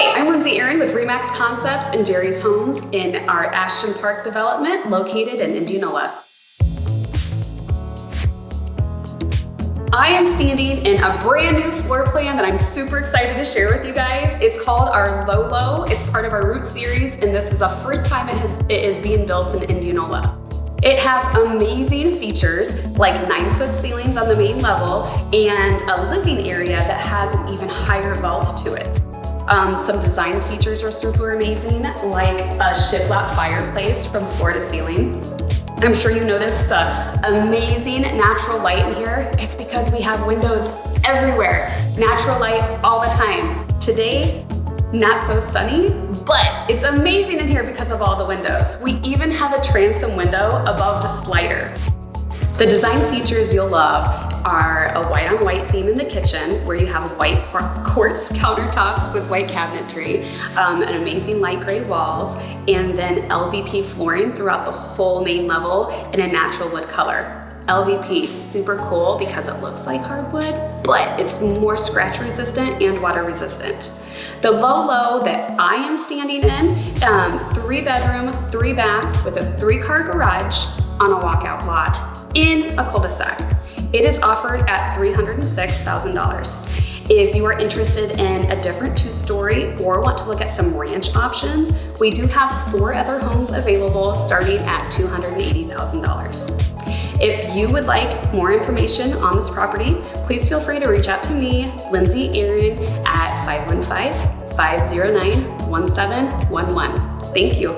Hi, I'm Lindsey Aaron with REMAX Concepts and Jerry's Homes in our Ashton Park development located in Indianola. I am standing in a brand new floor plan that I'm super excited to share with you guys. It's called our Lolo. It's part of our Root series, and this is the first time it is being built in Indianola. It has amazing features like 9-foot ceilings on the main level and a living area that has an even higher vault to it. Some design features are super amazing, like a shiplap fireplace from floor to ceiling. I'm sure you noticed the amazing natural light in here. It's because we have windows everywhere. Natural light all the time. Today, not so sunny, but it's amazing in here because of all the windows. We even have a transom window above the slider. The design features you'll love are a white-on-white theme in the kitchen where you have white quartz countertops with white cabinetry, an amazing light gray walls, and then LVP flooring throughout the whole main level in a natural wood color. LVP, super cool because it looks like hardwood, but it's more scratch resistant and water resistant. The Lolo that I am standing in, 3-bedroom, 3-bath with a 3-car garage on a walkout lot in a cul-de-sac. It is offered at $306,000. If you are interested in a different 2-story or want to look at some ranch options, we do have 4 other homes available starting at $280,000. If you would like more information on this property, please feel free to reach out to me, Lindsey Aaron, at 515-509-1711. Thank you.